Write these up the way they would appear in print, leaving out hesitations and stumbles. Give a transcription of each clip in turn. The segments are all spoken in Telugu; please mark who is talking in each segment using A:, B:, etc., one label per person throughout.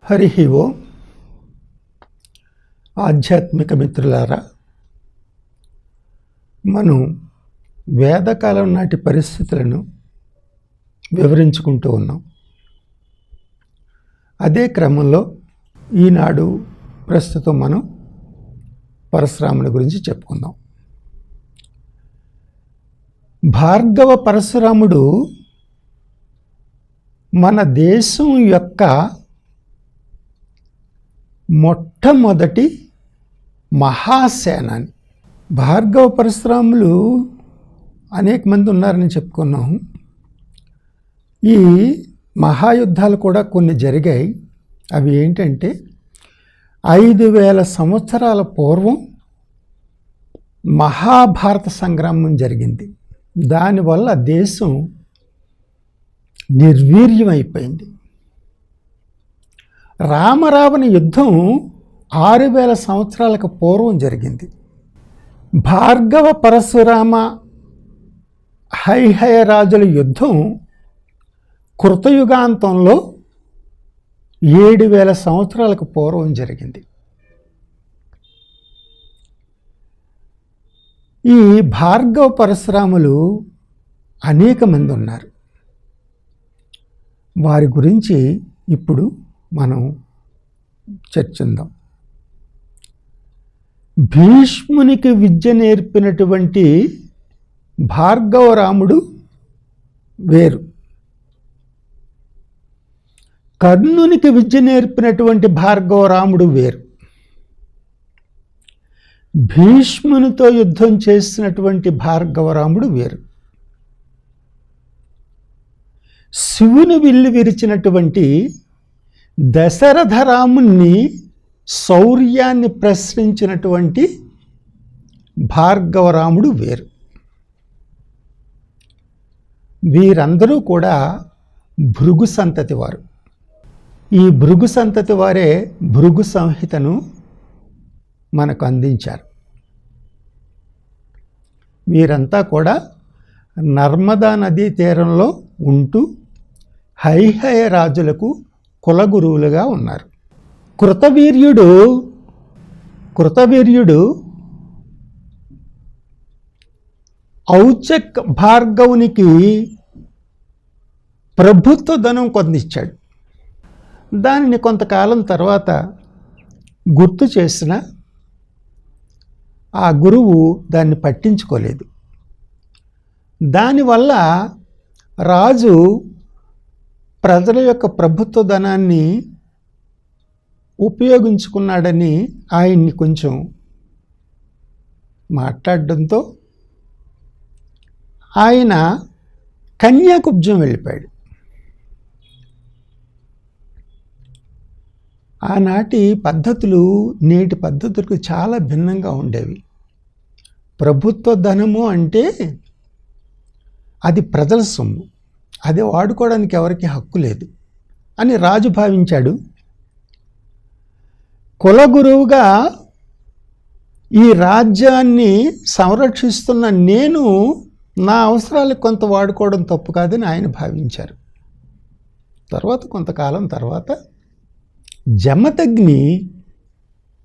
A: హరి ఓం. ఆధ్యాత్మిక మిత్రులారా, మనం వేదకాలం నాటి పరిస్థితులను వివరించుకుంటూ ఉన్నాం. అదే క్రమంలో ఈనాడు ప్రస్తుతం మనం పరశురాముని గురించి చెప్పుకుందాం. భార్గవ పరశురాముడు మన దేశం యొక్క మొట్టమొదటి మహాసేనాని. భార్గవ పరశురాములు అనేక మంది ఉన్నారని చెప్పుకున్నాము. ఈ మహాయుద్ధాలు కూడా కొన్ని జరిగాయి. అవి ఏంటంటే 5000 సంవత్సరాల పూర్వం మహాభారత సంగ్రామం జరిగింది. దానివల్ల దేశం నిర్వీర్యమైపోయింది. రామరావణ యుద్ధం 6000 సంవత్సరాలకు పూర్వం జరిగింది. భార్గవ పరశురామ హైహయ రాజుల యుద్ధం కృతయుగాంతంలో 7000 సంవత్సరాలకు పూర్వం జరిగింది. ఈ భార్గవ పరశురాములు అనేక మంది ఉన్నారు. వారి గురించి ఇప్పుడు మనం చర్చిద్దాం. భీష్మునికి విద్య నేర్పినటువంటి భార్గవరాముడు వేరు, కర్ణునికి విద్య నేర్పినటువంటి భార్గవరాముడు వేరు, భీష్మునితో యుద్ధం చేసినటువంటి భార్గవరాముడు వేరు, శివుని విల్లు విరిచినటువంటి దశరథరాముణ్ణి శౌర్యాన్ని ప్రశ్నించినటువంటి భార్గవరాముడు వేరు. వీరందరూ కూడా భృగు సంతతి వారు. ఈ భృగు సంతతి వారే భృగు సంహితను మనకు అందించారు. వీరంతా కూడా నర్మదా నదీ తీరంలో ఉంటూ హైహయ రాజులకు కులగురువులుగా ఉన్నారు. కృతవీర్యుడు ఔచక్ భార్గవునికి ప్రభుత్వ ధనం కొందిచ్చాడు. దానిని కొంతకాలం తర్వాత గుర్తు చేసిన ఆ గురువు దాన్ని పట్టించుకోలేదు. దానివల్ల రాజు ప్రజల యొక్క ప్రభుత్వ ధనాన్ని ఉపయోగించుకున్నాడని ఆయన్ని కొంచెం మాట్లాడడంతో ఆయన కన్యాకుబ్జం వెళ్ళిపోయాడు. ఆనాటి పద్ధతులు నేటి పద్ధతులకు చాలా భిన్నంగా ఉండేవి. ప్రభుత్వ ధనము అంటే అది ప్రజల సొమ్ము, అది వాడుకోవడానికి ఎవరికి హక్కు లేదు అని రాజు భావించాడు. కులగురువుగా ఈ రాజ్యాన్ని సంరక్షిస్తున్న నేను నా అవసరాలకు కొంత వాడుకోవడం తప్పు కాదని ఆయన భావించారు. కొంతకాలం తర్వాత జమదగ్ని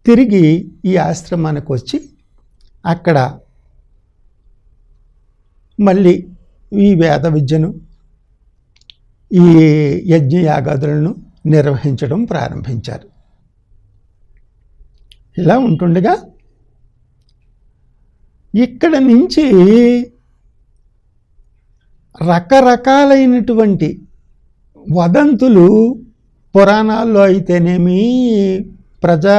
A: తిరిగి ఈ ఆశ్రమానికి వచ్చి అక్కడ మళ్ళీ ఈ వేద విద్యను, ఈ యజ్ఞయాగాదులను నిర్వహించడం ప్రారంభించారు. ఇలా ఉంటుండగా ఇక్కడ నుంచి రకరకాలైనటువంటి వదంతులు పురాణాల్లో అయితేనేమి, ప్రజల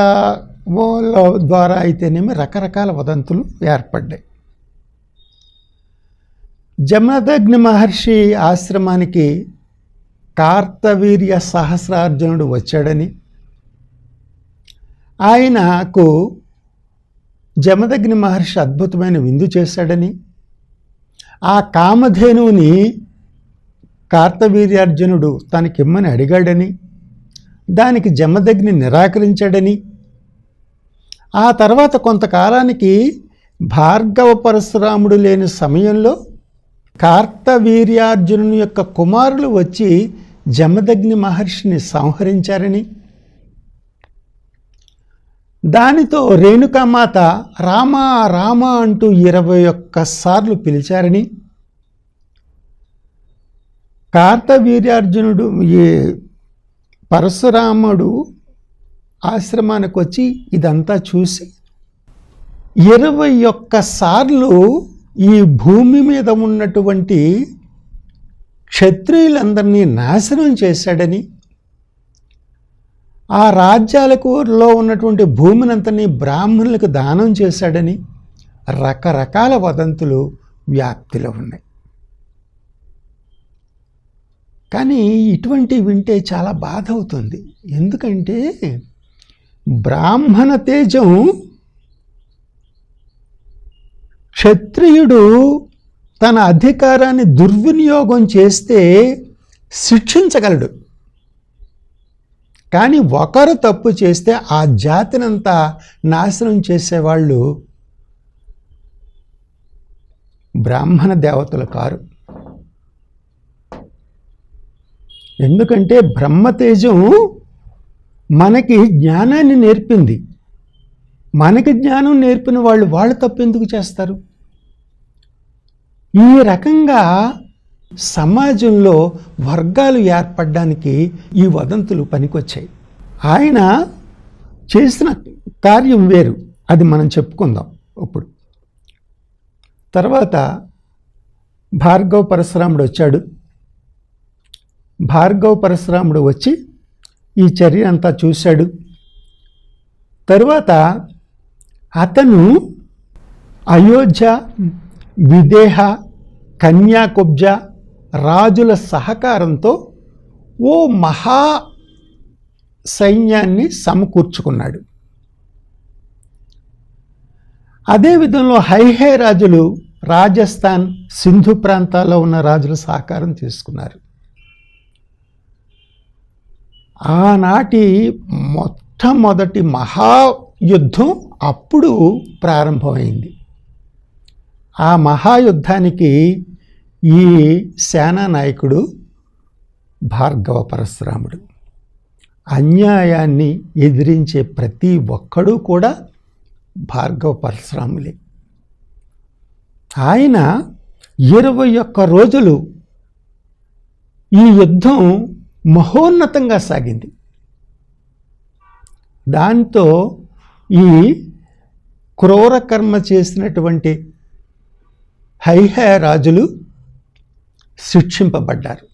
A: ద్వారా అయితేనేమి రకరకాల వదంతులు ఏర్పడ్డాయి. జమదగ్ని మహర్షి ఆశ్రమానికి కార్తవీర్య సహస్రార్జునుడు వచ్చాడని, ఆయనకు జమదగ్ని మహర్షి అద్భుతమైన విందు చేశాడని, ఆ కామధేనువుని కార్తవీర్యార్జునుడు తనకిమ్మని అడిగాడని, దానికి జమదగ్ని నిరాకరించాడని, ఆ తర్వాత కొంతకాలానికి భార్గవ పరశురాముడు లేని సమయంలో కార్తవీర్యార్జునుని యొక్క కుమారులు వచ్చి జమదగ్ని మహర్షిని సంహరించారని, దానితో రేణుకామాత రామ రామ అంటూ 21 సార్లు పిలిచారని, కార్తవీర్యార్జునుడు ఈ పరశురాముడు ఆశ్రమానికి వచ్చి ఇదంతా చూసి 21 సార్లు ఈ భూమి మీద ఉన్నటువంటి క్షత్రియులందరినీ నాశనం చేశాడని, ఆ రాజ్యాలలో ఉన్నటువంటి భూమినంతని బ్రాహ్మణులకు దానం చేశాడని రకరకాల వదంతులు వ్యాప్తిలో ఉన్నాయి. కానీ ఇటువంటివి వింటే చాలా బాధ అవుతుంది. ఎందుకంటే బ్రాహ్మణ తేజం క్షత్రియుడు తన అధికారాన్ని దుర్వినియోగం చేస్తే శిక్షించగలడు. కానీ ఒకరు తప్పు చేస్తే ఆ జాతినంతా నాశనం చేసేవాళ్ళు బ్రాహ్మణ దేవతలు కారు. ఎందుకంటే బ్రహ్మతేజం మనకి జ్ఞానాన్ని నేర్పింది. మనకి జ్ఞానం నేర్పిన వాళ్ళు తప్పు ఎందుకు చేస్తారు? ఈ రకంగా సమాజంలో వర్గాలు ఏర్పడడానికి ఈ వదంతులు పనికొచ్చాయి. ఆయన చేసిన కార్యం వేరు, అది మనం చెప్పుకుందాం ఇప్పుడు. తర్వాత భార్గవ పరశురాముడు వచ్చాడు. భార్గవ పరశురాముడు వచ్చి ఈ చర్య అంతా చూశాడు. తరువాత అతను అయోధ్య, విదేహ, కన్యాకుబ్జ రాజుల సహకారంతో ఓ మహా సైన్యాన్ని సమకూర్చుకున్నాడు. అదే విధంలో హైహే రాజులు రాజస్థాన్, సింధు ప్రాంతాల్లో ఉన్న రాజుల సహకారం తీసుకున్నారు. ఆనాటి మొట్టమొదటి మహాయుద్ధం అప్పుడు ప్రారంభమైంది. ఆ మహాయుద్ధానికి ఈ సేనా నాయకుడు భార్గవ పరశురాముడు. అన్యాయాన్ని ఎదిరించే ప్రతి ఒక్కడూ కూడా భార్గవ పరశురాములే. ఆయన 21 రోజులు ఈ యుద్ధం మహోన్నతంగా సాగింది. దాంతో ఈ క్రూర కర్మ చేసినటువంటి హైహయ రాజులు శిక్షింపబడ్డారు.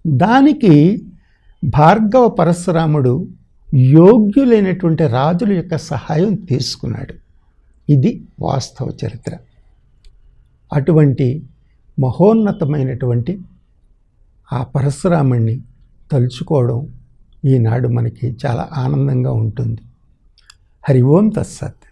A: దానికి భార్గవ పరశురాముడు యోగ్యులైనటువంటి రాజుల యొక్క సహాయం తీసుకున్నాడు. ఇది వాస్తవ చరిత్ర. అటువంటి మహోన్నతమైనటువంటి ఆ పరశురాముణ్ణి తలుచుకోవడం ఈనాడు మనకి చాలా ఆనందంగా ఉంటుంది. హరి ఓం తత్సత్.